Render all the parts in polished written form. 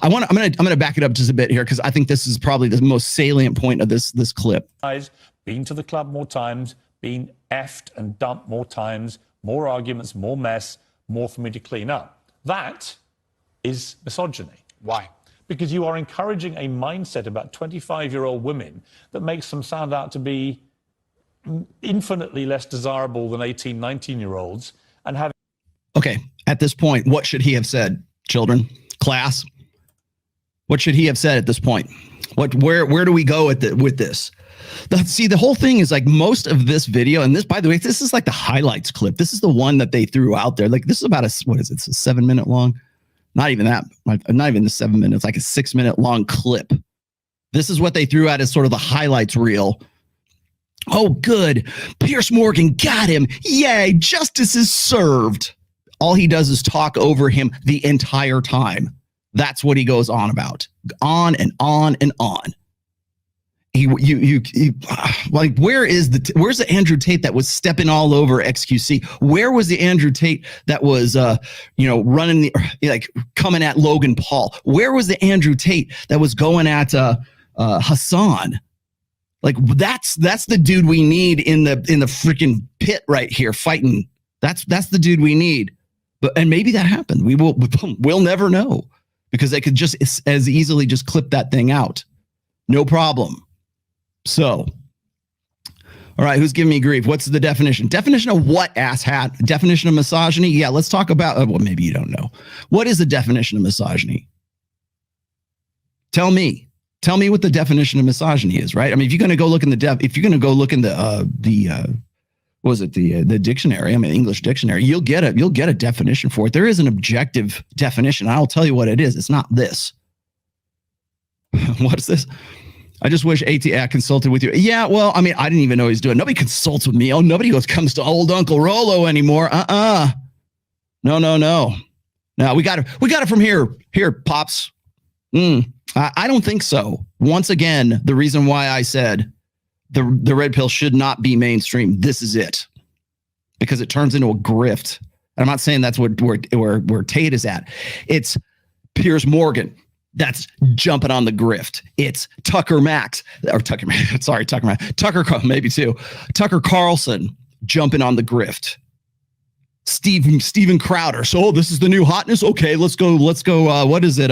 I'm gonna back it up just a bit here because I think this is probably the most salient point of this clip. Been to the club more times, been effed and dumped more times, more arguments, more mess, more for me to clean up. That is misogyny. Why? Because you are encouraging a mindset about 25-year-old women that makes them sound out to be infinitely less desirable than 18, 19-year-olds and having... Okay, at this point, what should he have said, children, class? What should he have said at this point? Where do we go with this? See, the whole thing is like most of this video, and this, by the way, this is like the highlights clip. This is the one that they threw out there. Like this is about what is it? It's a 7-minute long. Not even that. Not even the 7 minutes. Like a 6-minute long clip. This is what they threw out as sort of the highlights reel. Oh, good. Piers Morgan got him. Yay. Justice is served. All he does is talk over him the entire time. That's what he goes on about. On and on and on. Like, where's the Andrew Tate that was stepping all over XQC? Where was the Andrew Tate that was, running coming at Logan Paul? Where was the Andrew Tate that was going at Hassan? Like that's the dude we need in the freaking pit right here fighting. That's the dude we need. And maybe that happened. We'll never know because they could just as easily just clip that thing out. No problem. So, all right, who's giving me grief? What's the definition? Definition of what, asshat? Definition of misogyny? Yeah, let's talk about, well, maybe you don't know. What is the definition of misogyny? Tell me what the definition of misogyny is, right? I mean, if you're going to go look in the the dictionary, I mean, English dictionary, you'll get a definition for it. There is an objective definition. I'll tell you what it is. It's not this. What is this? I just wish AT consulted with you. Yeah, well, I mean, I didn't even know he's doing. Nobody consults with me. Oh, nobody comes to old Uncle Rolo anymore. No. No, we got it from here. Here, pops. I don't think so. Once again, the reason why I said the red pill should not be mainstream. This is it, because it turns into a grift. And I'm not saying that's where Tate is at. It's Piers Morgan that's jumping on the grift. It's Tucker Max, maybe too. Tucker Carlson jumping on the grift. Steven Crowder. So this is the new hotness. Okay, let's go. What is it?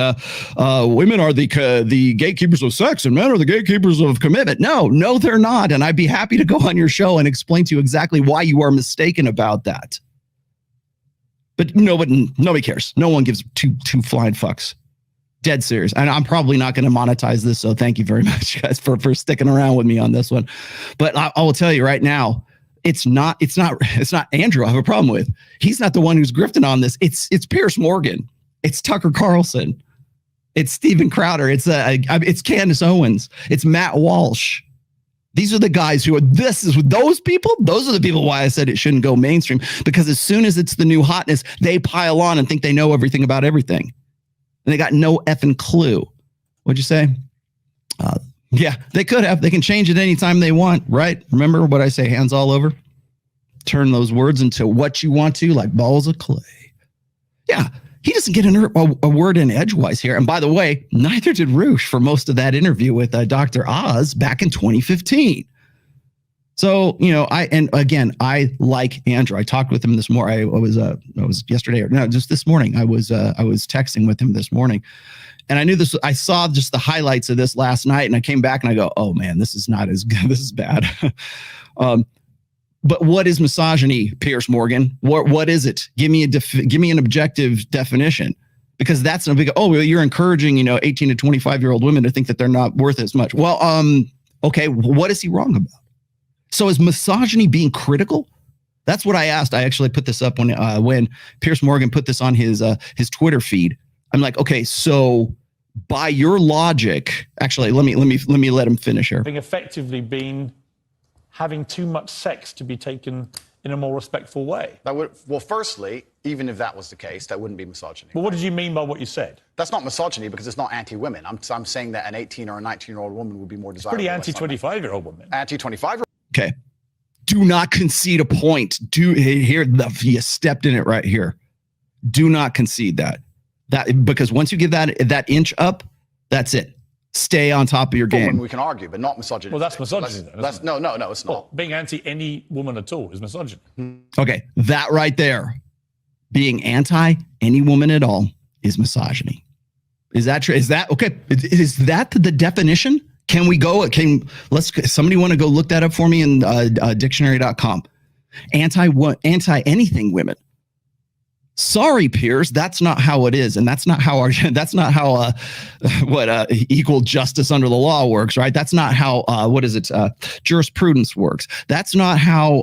Women are the gatekeepers of sex and men are the gatekeepers of commitment. No, they're not. And I'd be happy to go on your show and explain to you exactly why you are mistaken about that. But nobody cares. No one gives two flying fucks. Dead serious. And I'm probably not going to monetize this. So thank you very much, guys, for sticking around with me on this one. But I will tell you right now, it's not Andrew I have a problem with. He's not the one who's grifting on this. It's Piers Morgan. It's Tucker Carlson. It's Steven Crowder. It's Candace Owens. It's Matt Walsh. These are the guys those people. Those are the people why I said it shouldn't go mainstream, because as soon as it's the new hotness, they pile on and think they know everything about everything. And they got no effing clue. What'd you say? Yeah, they could have. They can change it anytime they want, right? Remember what I say, hands all over? Turn those words into what you want to, like balls of clay. Yeah, he doesn't get a word in edgewise here. And by the way, neither did Roosh for most of that interview with Dr. Oz back in 2015. So, I like Andrew. I talked with him this morning. I was yesterday, just this morning. I was texting with him this morning. And I knew this. I saw just the highlights of this last night, and I came back and I go, "Oh man, this is not as good. This is bad." But what is misogyny, Piers Morgan? What is it? Give me an objective definition, because that's a big. Oh, well, you're encouraging 18 to 25-year-old women to think that they're not worth as much. Well, okay, what is he wrong about? So is misogyny being critical? That's what I asked. I actually put this up when Piers Morgan put this on his Twitter feed. I'm like, okay, so by your logic, actually, let me let him finish here. Having effectively been having too much sex to be taken in a more respectful way. Well, firstly, even if that was the case, that wouldn't be misogyny. Well, what did you mean by what you said? That's not misogyny, because it's not anti-women. I'm saying that an 18 or a 19-year-old woman would be more desirable. Pretty anti-25-year-old woman. Anti-25-year-old. Okay. Do not concede a point. You stepped in it right here. Do not concede that. That because once you give that inch up, that's it. Stay on top of your game. Women we can argue, but not misogyny. Well, that's misogyny. No, it's not. Well, being anti any woman at all is misogyny. Okay, that right there, being anti any woman at all is misogyny. Is that true? Is that okay? Is that the definition? Can we go? Somebody want to go look that up for me in dictionary.com? Anti anything women. Sorry, Piers, that's not how it is, and that's not how equal justice under the law works, right? That's not how jurisprudence works. That's not how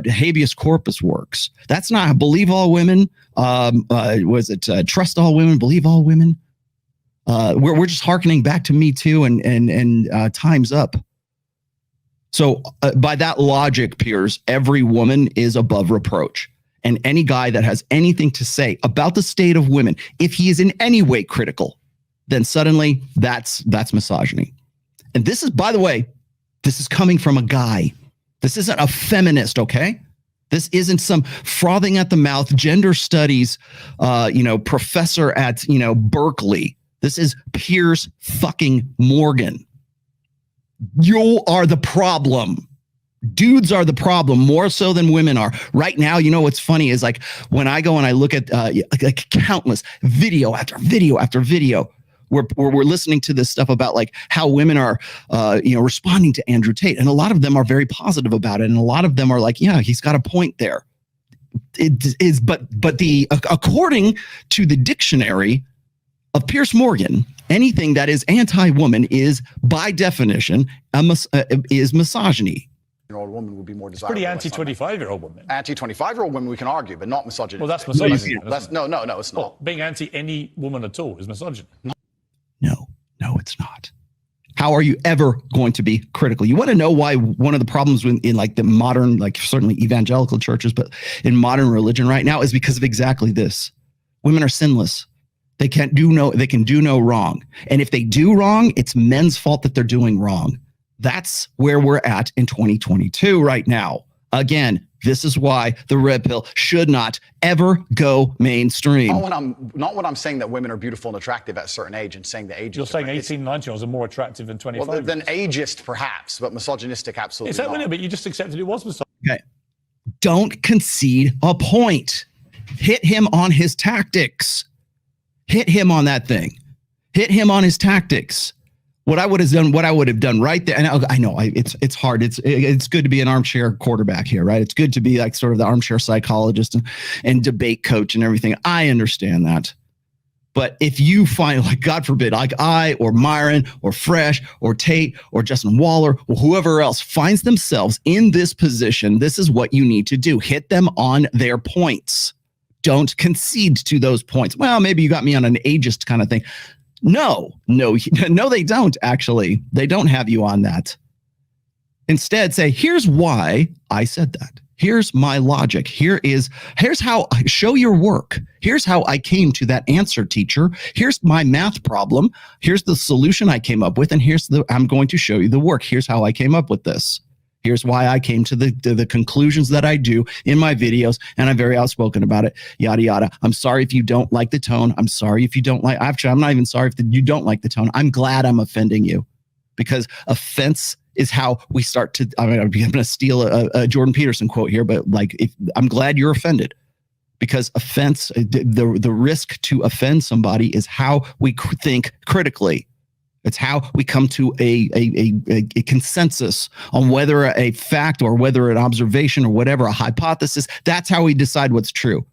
habeas corpus works. That's not how believe all women. Trust all women, believe all women. We're just hearkening back to Me Too and Time's Up. So by that logic, Piers, every woman is above reproach. And any guy that has anything to say about the state of women, if he is in any way critical, then suddenly that's misogyny. And this is, by the way, this is coming from a guy. This isn't a feminist, okay? This isn't some frothing at the mouth gender studies, professor at, Berkeley. This is Piers fucking Morgan. You are the problem. Dudes are the problem more so than women are right now. You know what's funny is like when I go and I look at like countless video after video after video where we're listening to this stuff about like how women are responding to Andrew Tate, and a lot of them are very positive about it, and a lot of them are like, yeah, he's got a point there. It is, but according to the dictionary of Piers Morgan, anything that is anti-woman is by definition is misogyny. Year-old woman would be more desirable. Pretty anti-25-year-old women. Anti-25-year-old women we can argue, but not misogyny. Well, that's misogyny. No, it's not. Well, being anti any woman at all is misogyny. No, it's not. How are you ever going to be critical? You want to know why one of the problems in like the modern, like certainly evangelical churches, but in modern religion right now is because of exactly this. Women are sinless. They can do no wrong. And if they do wrong, it's men's fault that they're doing wrong. That's where we're at in 2022 right now. Again, this is why the red pill should not ever go mainstream. Not when I'm saying that women are beautiful and attractive at a certain age and saying the age. You're saying 18, 19-year-olds are more attractive than 25. Well, than ageist perhaps, but misogynistic absolutely is that not. But you just accepted it was misogyny. Okay. Don't concede a point. Hit him on his tactics. Hit him on that thing. Hit him on his tactics. What I would have done right there, and I know it's hard. It's good to be an armchair quarterback here, right? It's good to be like sort of the armchair psychologist and debate coach and everything. I understand that. But if you find, like, God forbid, like I or Myron or Fresh or Tate or Justin Waller or whoever else finds themselves in this position, this is what you need to do. Hit them on their points. Don't concede to those points. Well, maybe you got me on an ageist kind of thing. No, they don't actually. They don't have you on that. Instead, say, here's why I said that. Here's my logic. Here's how I show your work. Here's how I came to that answer, teacher. Here's my math problem. Here's the solution I came up with. And I'm going to show you the work. Here's how I came up with this. Here's why I came to the conclusions that I do in my videos, and I'm very outspoken about it, yada, yada. I'm sorry if you don't like the tone. I'm sorry if you don't like, actually, I'm not even sorry if you don't like the tone. I'm glad I'm offending you, because offense is how we start to, I'm going to steal a Jordan Peterson quote here, but like, I'm glad you're offended, because offense, the risk to offend somebody is how we think critically. It's how we come to a consensus on whether a fact or whether an observation or whatever, a hypothesis. That's how we decide what's true.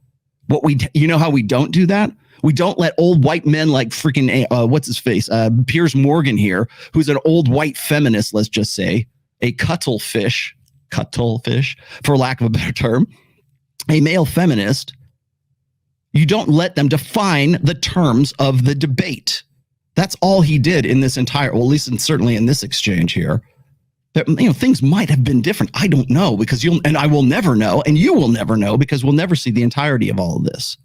You know how we don't do that? We don't let old white men like freaking, what's his face? Piers Morgan here, who's an old white feminist, let's just say, a cuttlefish, for lack of a better term, a male feminist. You don't let them define the terms of the debate. That's all he did in this entire, well, at least certainly in this exchange here. That, things might have been different. I don't know, because I will never know, and you will never know, because we'll never see the entirety of all of this.